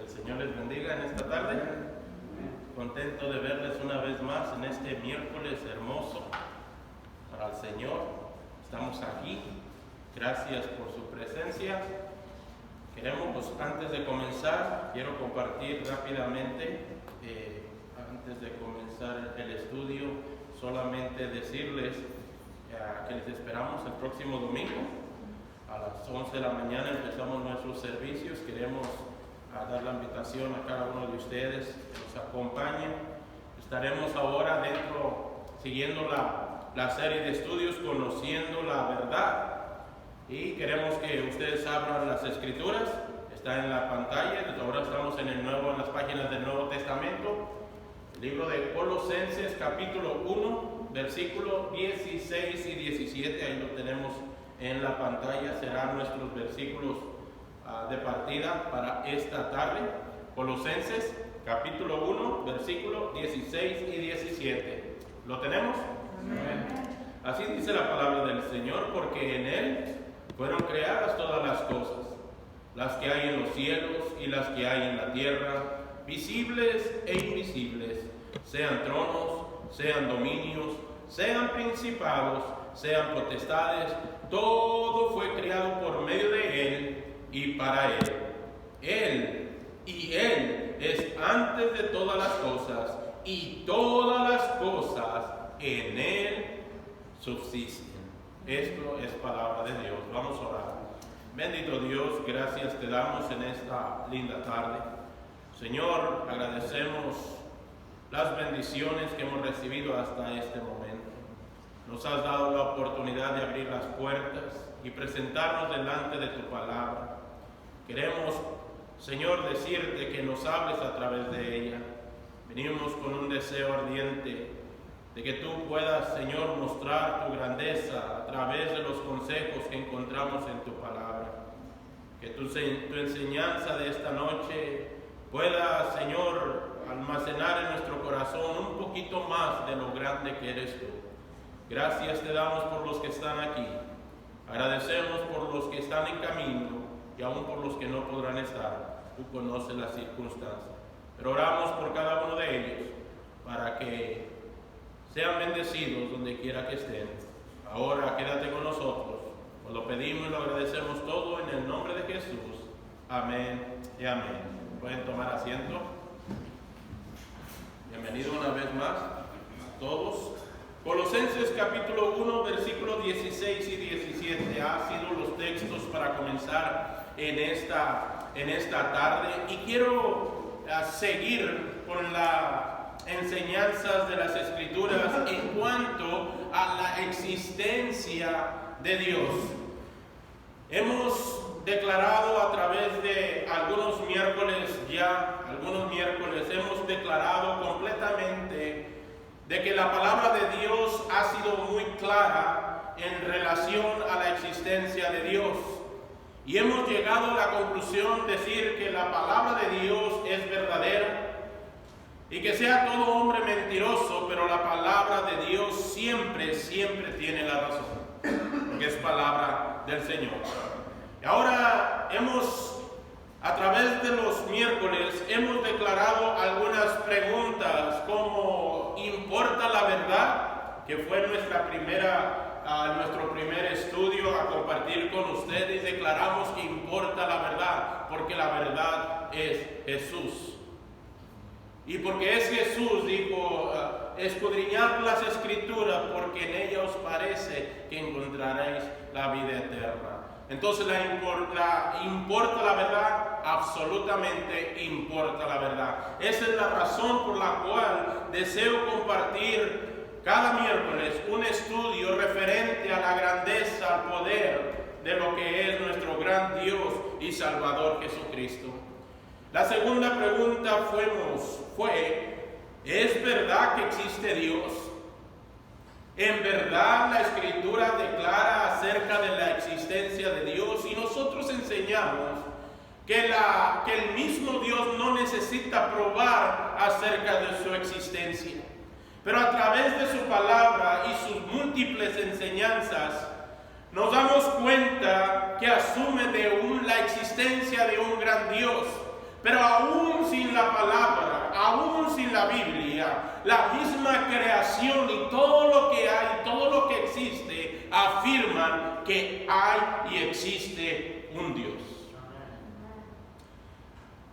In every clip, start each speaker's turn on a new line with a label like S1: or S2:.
S1: El Señor les bendiga en esta tarde. Contento de verles una vez más en este miércoles hermoso para el Señor. Estamos aquí. Gracias por su presencia. Queremos, antes de comenzar, quiero compartir rápidamente, antes de comenzar el estudio, solamente decirles que les esperamos el próximo domingo. A las 11 de la mañana empezamos nuestros servicios. Queremos dar la invitación a cada uno de ustedes que nos acompañen. Estaremos ahora siguiendo la serie de estudios, conociendo la verdad. Y queremos que ustedes abran las Escrituras. Está en la pantalla. Ahora estamos en las páginas del Nuevo Testamento. El libro de Colosenses, capítulo 1, versículos 16 y 17. Ahí lo tenemos en la pantalla. Serán nuestros versículos de partida para esta tarde. Colosenses, capítulo 1, versículos 16 y 17. ¿Lo tenemos? Amén. Así dice la palabra del Señor, porque en Él fueron creadas todas las cosas, las que hay en los cielos y las que hay en la tierra, visibles e invisibles, sean tronos, sean dominios, sean principados, sean potestades. Todo fue creado por medio de Él y para Él. Él es antes de todas las cosas, y todas las cosas en Él subsisten. Esto es palabra de Dios. Vamos a orar. Bendito Dios, gracias te damos en esta linda tarde. Señor, agradecemos las bendiciones que hemos recibido hasta este momento. Nos has dado la oportunidad de abrir las puertas y presentarnos delante de tu palabra. Queremos, Señor, decirte que nos hables a través de ella. Venimos con un deseo ardiente de que tú puedas, Señor, mostrar tu grandeza a través de los consejos que encontramos en tu palabra. Que tu enseñanza de esta noche pueda, Señor, almacenar en nuestro corazón un poquito más de lo grande que eres tú. Gracias te damos por los que están aquí. Agradecemos por los que están en camino y aún por los que no podrán estar. Tú conoces las circunstancias. Pero oramos por cada uno de ellos para que sean bendecidos donde quiera que estén. Ahora quédate con nosotros. Nos lo pedimos y lo agradecemos todo en el nombre de Jesús. Amén y amén. Pueden tomar asiento. Bienvenido una vez más a todos. Colosenses capítulo 1, versículos 16 y 17 ha sido los textos para comenzar en esta tarde. Y quiero seguir con las enseñanzas de las Escrituras en cuanto a la existencia de Dios. Hemos declarado a través de algunos miércoles hemos declarado completamente de que la palabra de Dios ha sido muy clara en relación a la existencia de Dios. Y hemos llegado a la conclusión de decir que la palabra de Dios es verdadera y que sea todo hombre mentiroso, pero la palabra de Dios siempre tiene la razón, porque es palabra del Señor. Y ahora a través de los miércoles, hemos declarado algunas preguntas como ¿importa la verdad? Que fue nuestro primer estudio a compartir con ustedes. Declaramos que importa la verdad, porque la verdad es Jesús. Y porque es Jesús, dijo, escudriñad las Escrituras, porque en ellas os parece que encontraréis la vida eterna. Entonces, ¿importa la verdad? Absolutamente importa la verdad. Esa es la razón por la cual deseo compartir cada miércoles un estudio referente a la grandeza, al poder de lo que es nuestro gran Dios y Salvador Jesucristo. La segunda pregunta fue, ¿es verdad que existe Dios? En verdad la Escritura declara acerca de la existencia de Dios, y nosotros enseñamos que el mismo Dios no necesita probar acerca de su existencia. Pero a través de su palabra y sus múltiples enseñanzas, nos damos cuenta que asume la existencia de un gran Dios, Pero aún sin la palabra, aún sin la Biblia, la misma creación y todo lo que hay, todo lo que existe, afirman que hay y existe un Dios.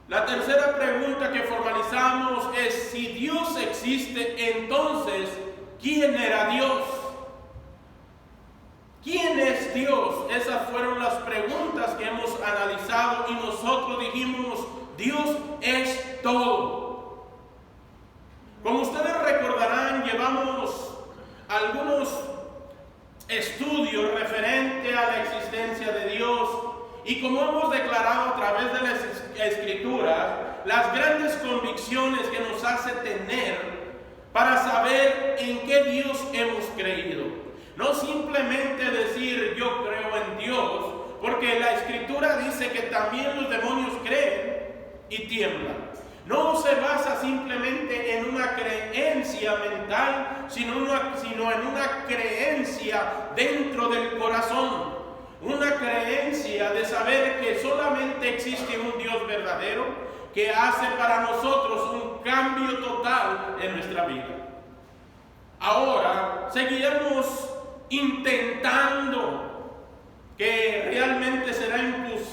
S1: La tercera pregunta que formalizamos es: si Dios existe, entonces, ¿quién era Dios? ¿Quién es Dios? Esas fueron las preguntas que hemos analizado y nosotros dijimos: Dios es todo. Como ustedes recordarán, llevamos algunos estudios referentes a la existencia de Dios, y como hemos declarado a través de las Escrituras, las grandes convicciones que nos hace tener para saber en qué Dios hemos creído. No simplemente decir yo creo en Dios, porque la Escritura dice que también los demonios creen y tiemblan. No se basa simplemente en una creencia mental, sino en una creencia dentro del corazón. Una creencia de saber que solamente existe un Dios verdadero que hace para nosotros un cambio total en nuestra vida. Ahora seguiremos intentando, que realmente será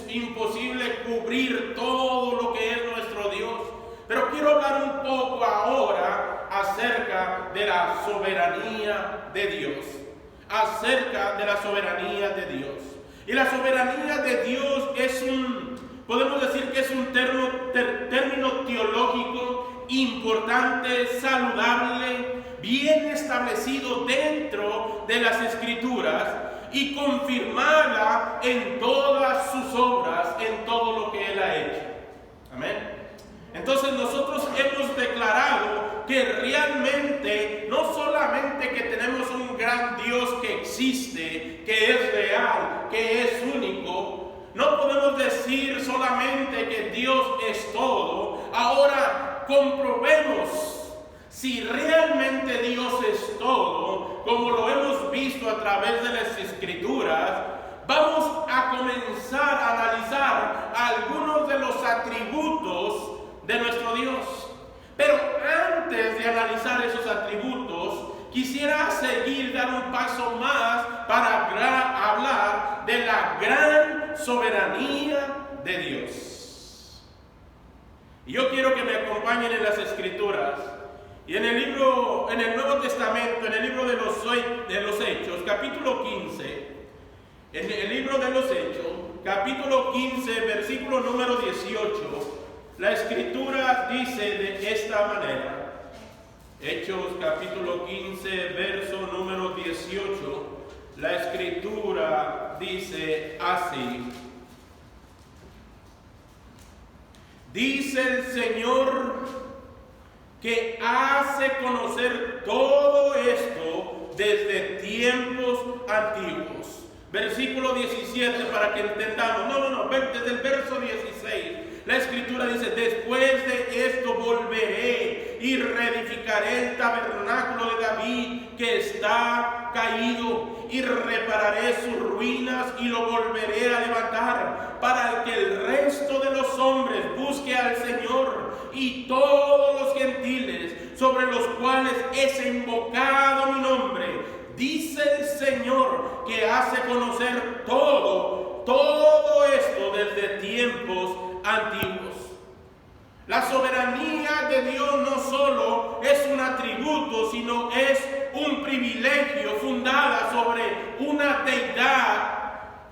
S1: imposible cubrir todo lo que es nuestro Dios. Pero quiero hablar un poco ahora acerca de la soberanía de Dios. Acerca de la soberanía de Dios. Y la soberanía de Dios podemos decir que es un término teológico importante, saludable, bien establecido dentro de las Escrituras y confirmada en todas sus obras, en todo lo que Él ha hecho. Amén. Entonces nosotros hemos declarado que realmente, no solamente que tenemos un gran Dios que existe, que es real, que es único, no podemos decir solamente que Dios es todo. Ahora comprobemos si realmente Dios es todo, como lo hemos visto a través de las Escrituras. Vamos a comenzar a analizar algunos de los atributos de nuestro Dios. Pero antes de analizar esos atributos, quisiera dar un paso más para hablar de la gran soberanía de Dios. Y yo quiero que me acompañen en las Escrituras. Y en el Nuevo Testamento, en el libro de los Hechos, capítulo 15, en el libro de los Hechos, capítulo 15, versículo número 18, la Escritura dice de esta manera. Hechos capítulo 15, verso número 18, la Escritura dice así: dice el Señor que hace conocer todo esto desde tiempos antiguos. Versículo 17 para que entendamos. Desde el verso 16. La Escritura dice: después de esto volveré y reedificaré el tabernáculo de David que está caído, y repararé sus ruinas y lo volveré a levantar, para que el resto de los hombres busque al Señor, y todos los gentiles sobre los cuales es invocado mi nombre. Dice el Señor que hace conocer todo esto desde tiempos antiguos. La soberanía de Dios no solo es un atributo, sino es un privilegio fundada sobre una deidad,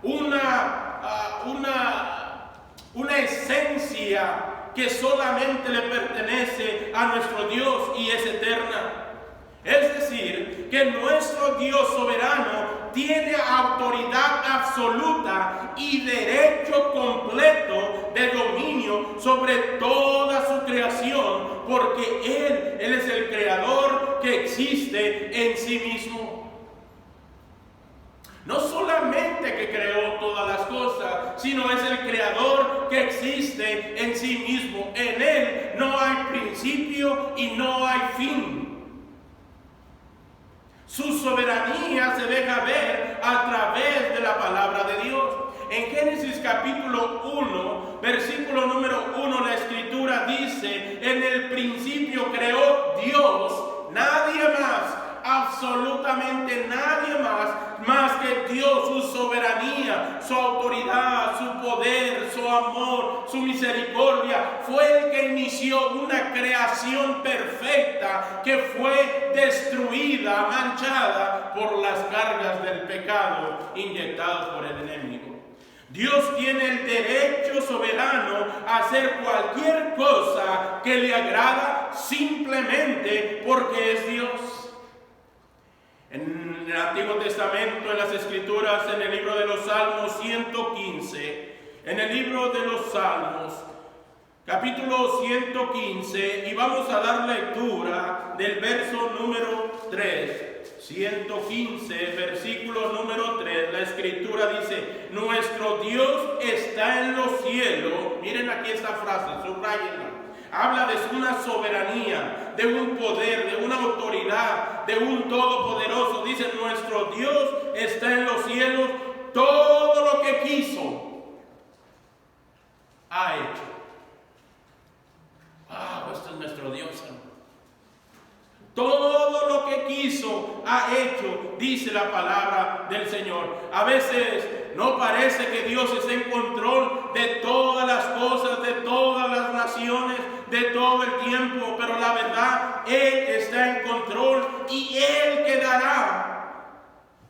S1: una esencia que solamente le pertenece a nuestro Dios y es eterna. Es decir, que nuestro Dios soberano tiene autoridad absoluta y derecho completo de dominio sobre toda su creación, porque Él es el creador que existe en sí mismo. No solamente que creó todas las cosas, sino es el creador que existe en sí mismo. En Él no hay principio y no hay fin. Su soberanía se deja ver a través de la palabra de Dios. En Génesis capítulo 1, versículo número 1, la Escritura En el principio creó Dios, nadie más, absolutamente nadie más que Dios, su soberanía, su autoridad, su poder, su amor, su misericordia. Fue el que inició una creación perfecta que fue destruida, manchada por las cargas del pecado inyectadas por el enemigo. Dios tiene el derecho soberano a hacer cualquier cosa que le agrada simplemente porque es Dios. En el Antiguo Testamento, en las Escrituras, en el libro de los Salmos 115, en el libro de los Salmos, capítulo 115, y vamos a dar lectura del verso número 3. 115, versículo número 3, la Escritura dice: nuestro Dios está en los cielos. Miren aquí esta frase, subrayenla. Habla de una soberanía, de un poder, de una autoridad, de un todopoderoso. Dice: nuestro Dios está en los cielos, todo lo que quiso ha hecho. Este es nuestro Dios, hermano. Todo lo que quiso ha hecho, dice la palabra del Señor. A veces no parece que Dios esté en control de todas las cosas, de todas las naciones, de todo el tiempo, pero la verdad, Él está en control y Él quedará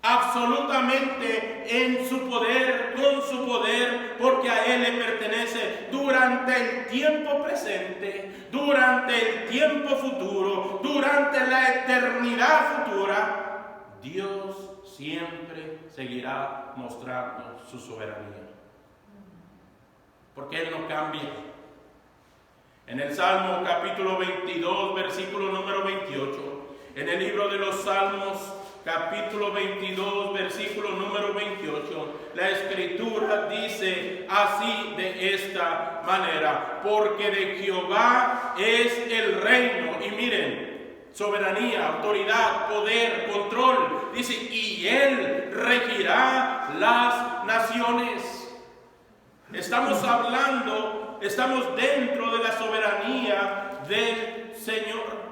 S1: absolutamente en su poder, con su poder, porque a Él le pertenece durante el tiempo presente, durante el tiempo futuro, durante la eternidad futura. Dios siempre seguirá mostrando su soberanía, porque Él no cambia. En el Salmo capítulo 22, versículo número 28, en el libro de los Salmos, capítulo 22, versículo número 28, la Escritura dice así, de esta manera: porque de Jehová es el reino. Y miren, soberanía, autoridad, poder, control. Dice: y Él regirá las naciones. Estamos hablando, estamos dentro de la soberanía del Señor.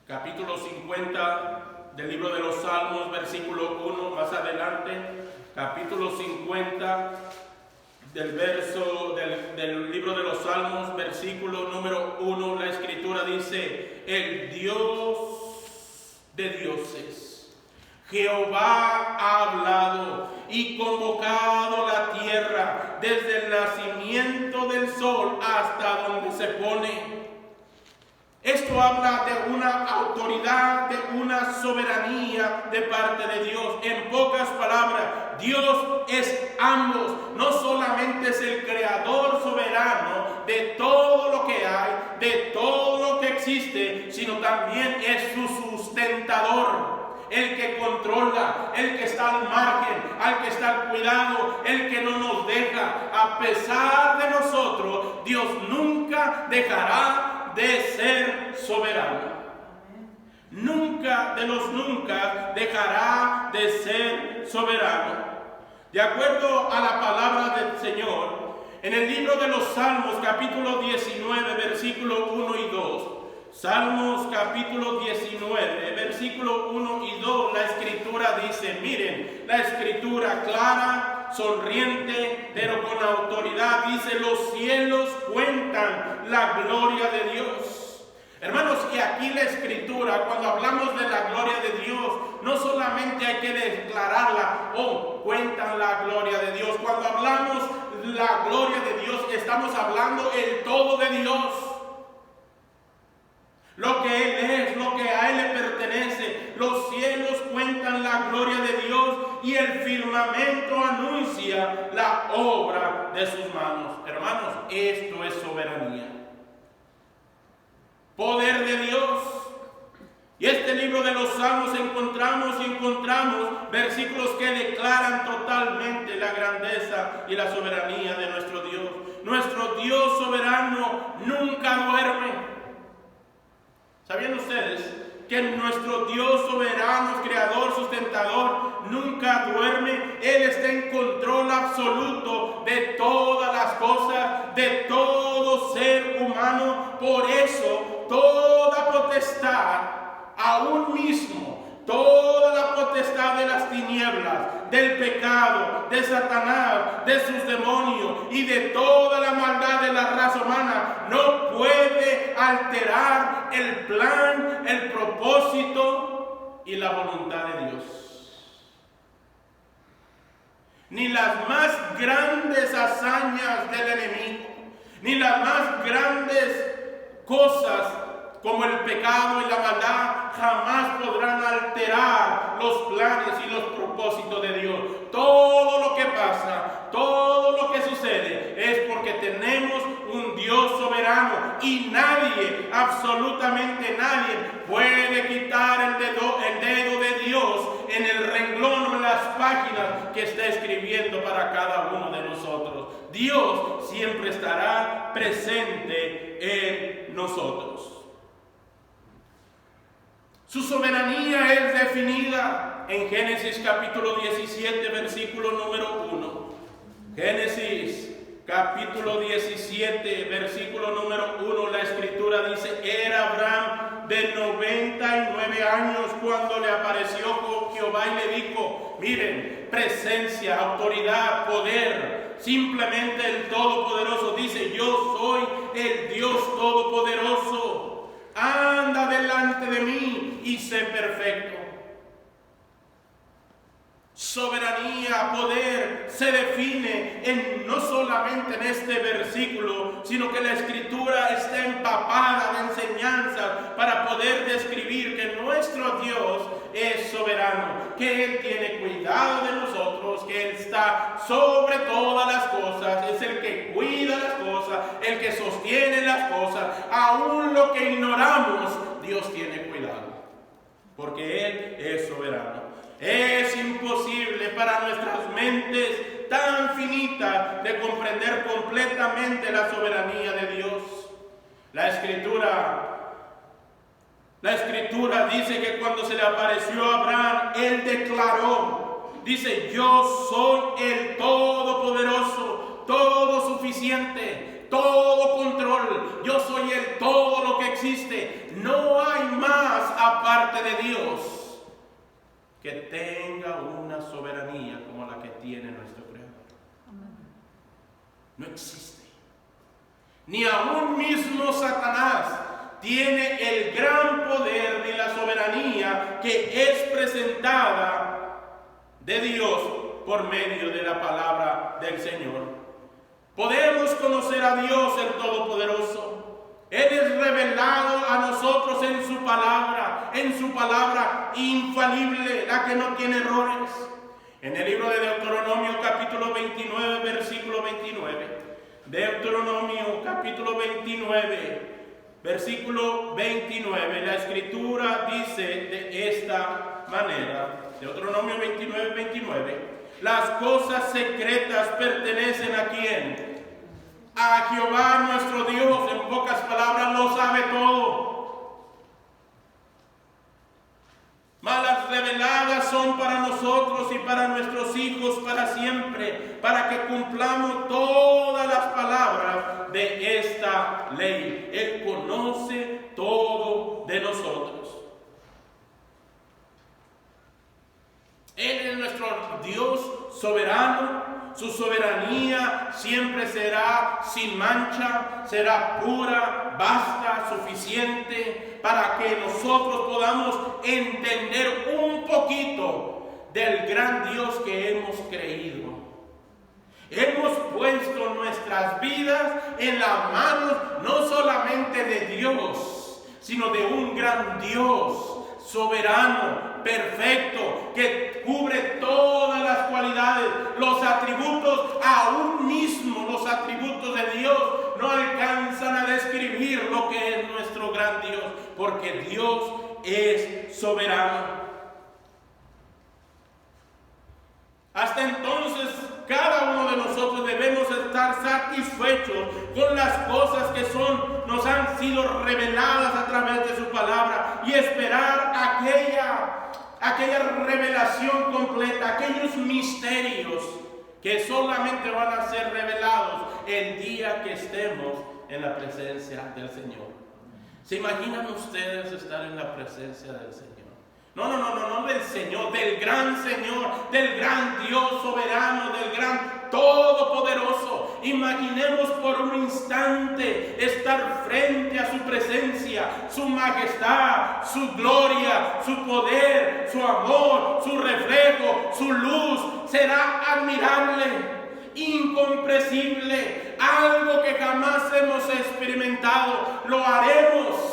S1: Capítulo 50 del libro de los Salmos, versículo 1, más adelante. Capítulo 50 del libro de los Salmos, versículo número 1, la Escritura dice: el Dios de dioses, Jehová ha hablado y convocado la tierra desde el nacimiento del sol hasta donde se pone. Esto habla de una autoridad, de una soberanía de parte de Dios. En pocas palabras, Dios es ambos. No solamente es el creador soberano de todo lo que hay, de todo lo que existe, sino también es su sustentador. El que controla, el que está al margen, al que está al cuidado, el que no nos deja. A pesar de nosotros, Dios nunca dejará de ser soberano. Nunca de los nunca dejará de ser soberano. De acuerdo a la palabra del Señor, en el libro de los Salmos, capítulo 19, versículo 1 y 2. Salmos capítulo 19, versículo 1 y 2, la Escritura dice, miren, la Escritura clara, sonriente, pero con autoridad, dice: los cielos cuentan la gloria de Dios. Hermanos, y aquí la Escritura, cuando hablamos de la gloria de Dios, no solamente hay que declararla: cuentan la gloria de Dios. Cuando hablamos de la gloria de Dios, estamos hablando el todo de Dios. Lo que Él es, lo que a Él le pertenece. Los cielos cuentan la gloria de Dios y el firmamento anuncia la obra de sus manos. Hermanos, esto es soberanía. Poder de Dios. Y este libro de los Salmos encontramos versículos que declaran totalmente la grandeza y la soberanía de nuestro Dios. Nuestro Dios soberano nunca duerme. ¿Sabían ustedes que nuestro Dios soberano, creador, sustentador, nunca duerme? Él está en control absoluto de todas de todo ser humano. Por eso, toda potestad, aún mismo, toda la potestad de las tinieblas, del pecado, de Satanás, de sus demonios y de toda la maldad de la raza humana, no puede alterar el plan, el propósito y la voluntad de Dios. Ni las más grandes hazañas del enemigo, ni las más grandes cosas como el pecado y la maldad jamás podrán alterar los planes y los propósitos de Dios. Todo lo que pasa, todo lo que sucede es porque tenemos un Dios soberano y nadie, absolutamente nadie, puede quitar el dedo de Dios en el renglón o en las páginas que está escribiendo para cada uno de nosotros. Dios siempre estará presente en nosotros. Su soberanía es definida en Génesis capítulo 17, versículo número 1. Génesis capítulo 17, versículo número 1, la escritura dice: era Abraham de 99 años cuando le apareció Jehová y le dijo, miren, presencia, autoridad, poder, simplemente el Todopoderoso dice: yo soy el Dios Todopoderoso. Anda delante de mí y sé perfecto. Soberanía, poder, se define no solamente en este versículo, sino que la escritura está empapada de enseñanzas para poder describir que nuestro Dios es soberano, que Él tiene cuidado de nosotros, que Él está sobre todas las cosas, es el que cuida las cosas, el que sostiene las cosas. Aún lo que ignoramos, Dios tiene cuidado, porque Él es soberano. Es imposible para nuestras mentes tan finitas de comprender completamente la soberanía de Dios. La escritura dice que cuando se le apareció a Abraham, él declaró, dice: yo soy el Todopoderoso, todo suficiente, todo control, yo soy el todo lo que existe. No hay más aparte de Dios que tenga una soberanía como la que tiene nuestro Creador. No existe. Ni aún mismo Satanás tiene el gran poder ni la soberanía que es presentada de Dios por medio de la palabra del Señor. Podemos conocer a Dios el Todopoderoso. Él es revelado a nosotros en su palabra infalible, la que no tiene errores. En el libro de Deuteronomio capítulo 29, versículo 29. Deuteronomio capítulo 29, versículo 29. La escritura dice de esta manera, Deuteronomio 29, 29. Las cosas secretas pertenecen ¿a quién? A Jehová nuestro Dios. En pocas palabras, lo sabe todo. Mas las reveladas son para nosotros y para nuestros hijos para siempre, para que cumplamos todas las palabras de esta ley. Él conoce todo de nosotros. Él es nuestro Dios soberano. Su soberanía siempre será sin mancha, será pura, basta, suficiente, para que nosotros podamos entender un poquito del gran Dios que hemos creído. Hemos puesto nuestras vidas en las manos no solamente de Dios, sino de un gran Dios soberano, perfecto, que cubre todas las cualidades, los atributos, aún mismo los atributos de Dios no alcanzan a describir lo que es nuestro gran Dios, porque Dios es soberano. Hasta entonces, cada uno de nosotros debemos estar satisfechos con las cosas que nos han sido reveladas a través de su palabra y esperar aquella revelación completa, aquellos misterios que solamente van a ser revelados el día que estemos en la presencia del Señor. ¿Se imaginan ustedes estar en la presencia del Señor? No del Señor, del gran Señor, del gran Dios soberano, del gran todopoderoso. Imaginemos por un instante estar frente a su presencia, su majestad, su gloria, su poder, su amor, su reflejo, su luz. Será admirable, incomprensible, algo que jamás hemos experimentado. Lo haremos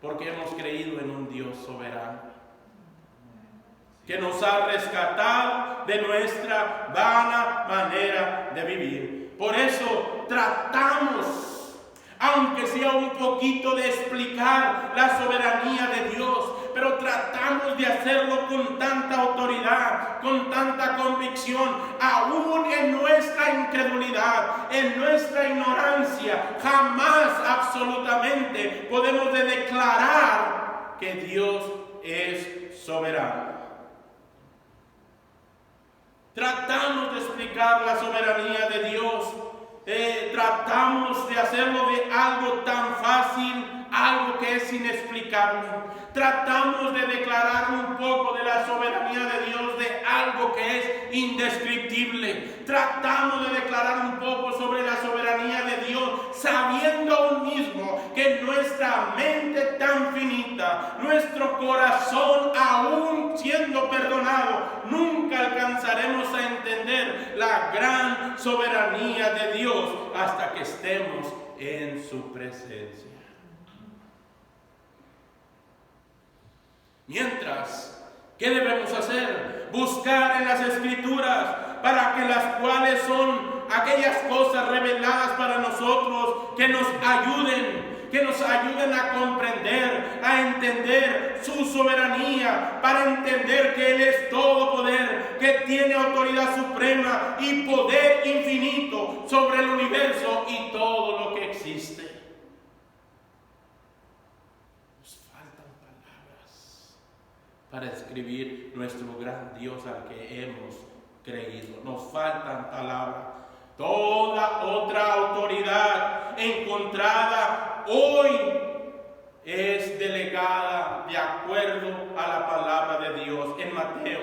S1: porque hemos creído en un Dios soberano que nos ha rescatado de nuestra vana manera de vivir. Por eso tratamos, aunque sea un poquito, de explicar la soberanía de Dios, pero tratamos de hacerlo con tanta autoridad, con tanta convicción, aún en nuestra incredulidad, en nuestra ignorancia. Jamás absolutamente podemos declarar que Dios es soberano. Tratamos de explicar la soberanía de Dios, tratamos de hacerlo de algo tan fácil, algo que es inexplicable. Tratamos de declarar un poco de la soberanía de Dios de algo que es indescriptible. Tratamos de declarar un poco sobre la soberanía de Dios, sabiendo aún mismo que nuestra mente tan finita, nuestro corazón aún siendo perdonado, nunca alcanzaremos a entender la gran soberanía de Dios hasta que estemos en su presencia. Mientras, ¿qué debemos hacer? Buscar en las Escrituras, para que las cuales son aquellas cosas reveladas para nosotros que nos ayuden a comprender, a entender su soberanía, para entender que Él es todo poder, que tiene autoridad suprema y poder infinito sobre el universo y todo lo que existe. Para describir nuestro gran Dios al que hemos creído. Nos faltan palabras. Toda otra autoridad encontrada hoy es delegada de acuerdo a la palabra de Dios. En Mateo,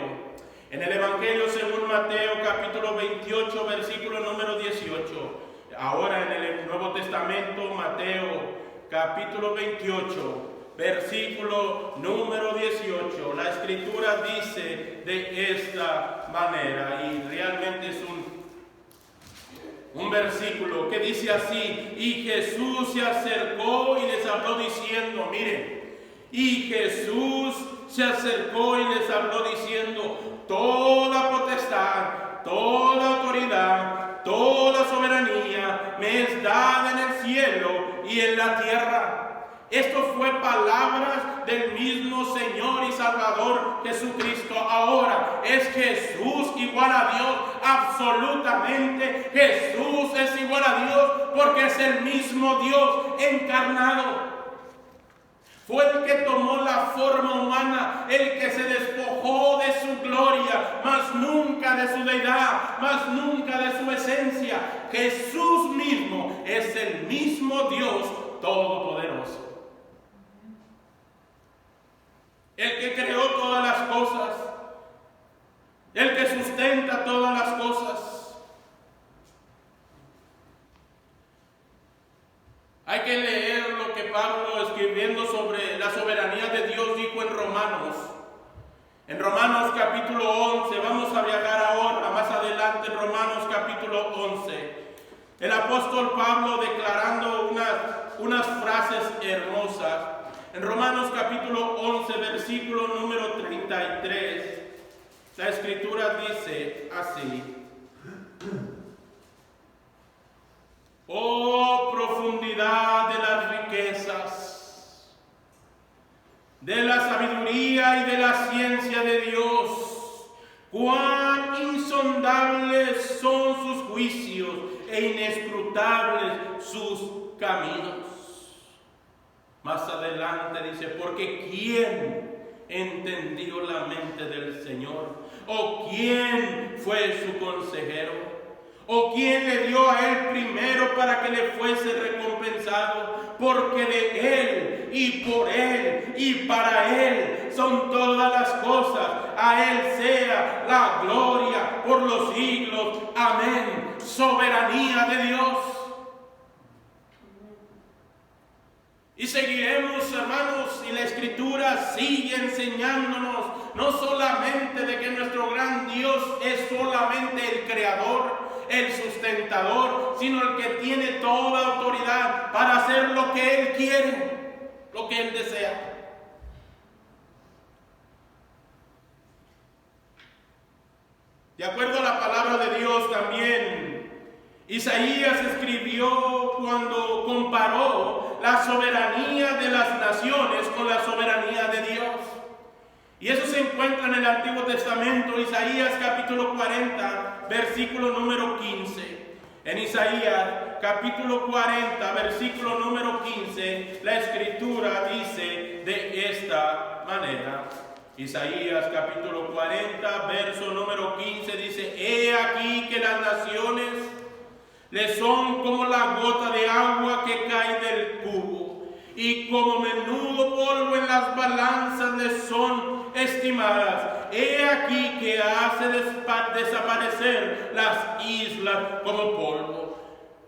S1: en el Evangelio según Mateo, capítulo 28, versículo número 18. Ahora en el Nuevo Testamento, Mateo, capítulo 28. Versículo número 18, la Escritura dice de esta manera, y realmente es un versículo que dice así: y Jesús se acercó y les habló diciendo, miren, y Jesús se acercó y les habló diciendo, toda potestad, toda autoridad, toda soberanía me es dada en el cielo y en la tierra. Esto fue palabras del mismo Señor y Salvador Jesucristo. Ahora, ¿es Jesús igual a Dios? Absolutamente. Jesús es igual a Dios porque es el mismo Dios encarnado. Fue el que tomó la forma humana, el que se despojó de su gloria, mas nunca de su deidad, mas nunca de su esencia. Jesús mismo es el mismo Dios todopoderoso. El que creó todas las cosas, el que sustenta todas las cosas. Hay que leer lo que Pablo, escribiendo sobre la soberanía de Dios, dijo en Romanos. En Romanos capítulo 11, vamos a viajar ahora, más adelante, en Romanos capítulo 11. El apóstol Pablo declarando unas frases hermosas. En Romanos capítulo 11, versículo número 33, la Escritura dice así: oh profundidad de las riquezas, de la sabiduría y de la ciencia de Dios, cuán insondables son sus juicios e inescrutables sus caminos. Más adelante dice, porque ¿quién entendió la mente del Señor? ¿O quién fue su consejero? ¿O quién le dio a él primero para que le fuese recompensado? Porque de él y por él y para él son todas las cosas. A él sea la gloria por los siglos. Amén. Soberanía de Dios. Y seguiremos, hermanos, y la Escritura sigue enseñándonos no solamente de que nuestro gran Dios es solamente el creador, el sustentador, sino el que tiene toda autoridad para hacer lo que Él quiere, lo que Él desea. De acuerdo a la palabra de Dios también, Isaías escribió cuando comparó la soberanía de las naciones con la soberanía de Dios. Y eso se encuentra en el Antiguo Testamento, Isaías capítulo 40, versículo número 15. En Isaías capítulo 40, versículo número 15, la Escritura dice de esta manera. Isaías capítulo 40, verso número 15 dice: He aquí que las naciones le son como la gota de agua que cae del cubo, y como menudo polvo en las balanzas le son estimadas. He aquí que hace desaparecer las islas como polvo.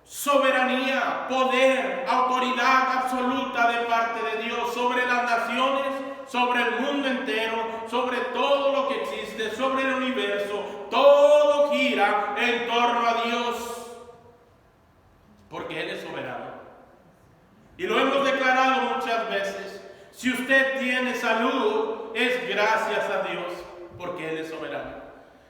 S1: Soberanía, poder, autoridad absoluta de parte de Dios sobre las naciones, sobre el mundo entero, sobre todo lo que existe, sobre el universo. Todo gira en torno a Dios, porque Él es soberano. Y lo hemos declarado muchas veces. Si usted tiene salud, es gracias a Dios, porque Él es soberano.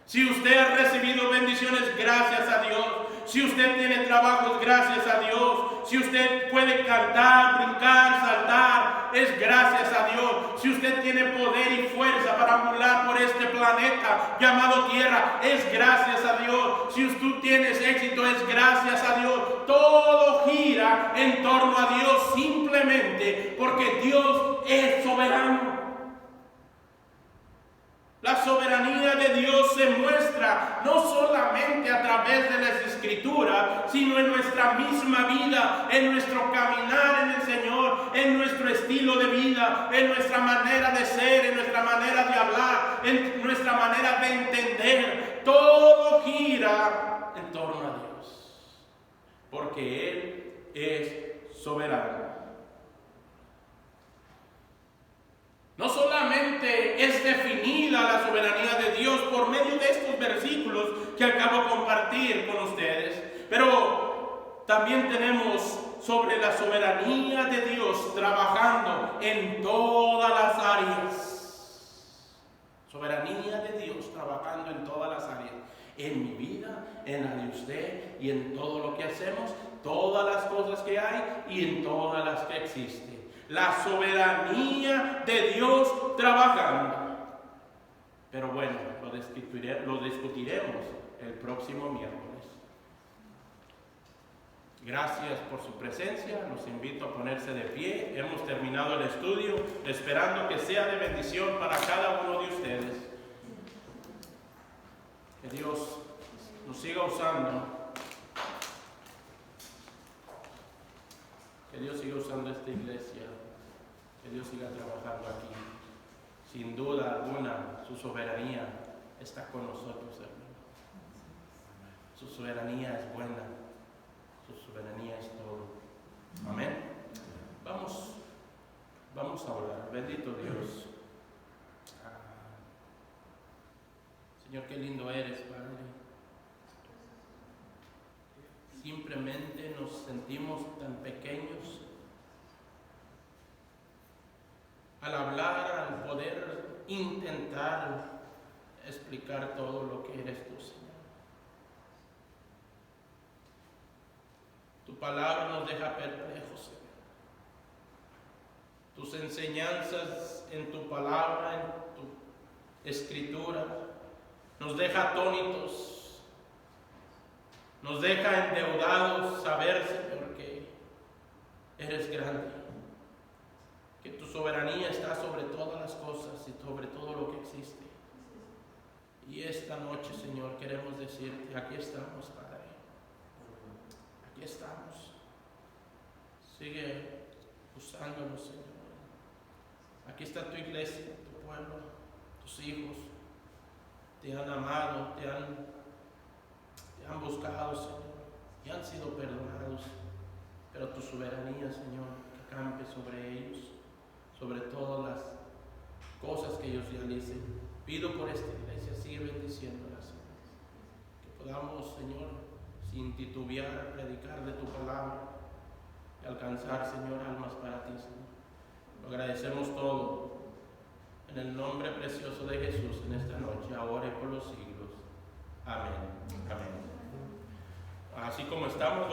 S1: Si usted ha recibido bendiciones, gracias a Dios. Si usted tiene trabajo, es gracias a Dios. Si usted puede cantar, brincar, saltar, es gracias a Dios. Si usted tiene poder y fuerza para ambular por este planeta llamado Tierra, es gracias a Dios. Si usted tiene éxito, es gracias a Dios. Todo gira en torno a Dios simplemente porque Dios es soberano. La soberanía de Dios se muestra no solamente a través de las Escrituras, sino en nuestra misma vida, en nuestro caminar en el Señor, en nuestro estilo de vida, en nuestra manera de ser, en nuestra manera de hablar, en nuestra manera de entender. Todo gira en torno a Dios, porque Él es soberano. No solamente es definida la soberanía de Dios por medio de estos versículos que acabo de compartir con ustedes, pero también tenemos sobre la soberanía de Dios trabajando en todas las áreas. Soberanía de Dios trabajando en todas las áreas. En mi vida, en la de usted y en todo lo que hacemos, todas las cosas que hay y en todas las que existen. La soberanía de Dios trabajando. Pero bueno, lo discutiremos el próximo miércoles. Gracias por su presencia. Los invito a ponerse de pie. Hemos terminado el estudio, esperando que sea de bendición para cada uno de ustedes. Que Dios nos siga usando. Que Dios siga usando esta iglesia. Que Dios siga trabajando aquí. Sin duda alguna, su soberanía está con nosotros, hermano. Su soberanía es buena. Su soberanía es todo. Amén. Vamos a orar. Bendito Dios. Señor, qué lindo eres, Padre. Simplemente nos sentimos tan pequeños al hablar, al poder intentar explicar todo lo que eres tú, Señor. Tu palabra nos deja perplejos, Señor. Tus enseñanzas en tu palabra, en tu escritura, nos deja atónitos, nos deja endeudados saber, Señor, que eres grande, que tu soberanía está sobre todas las cosas y sobre todo lo que existe. Y esta noche, Señor, queremos decirte, aquí estamos, Padre. Aquí estamos. Sigue usándonos, Señor. Aquí está tu iglesia, tu pueblo, tus hijos. Te han amado, te han buscado, Señor, y han sido perdonados. Pero tu soberanía, Señor, que campe sobre ellos, sobre todas las cosas que ellos realicen. Pido por esta iglesia, sigue bendiciéndola, Señor. Que podamos, Señor, sin titubear, predicar de tu palabra y alcanzar, Señor, almas para ti, Señor. Lo agradecemos todo en el nombre precioso de Jesús en esta noche, ahora y por los siglos. Amén. Amén. Así como estamos.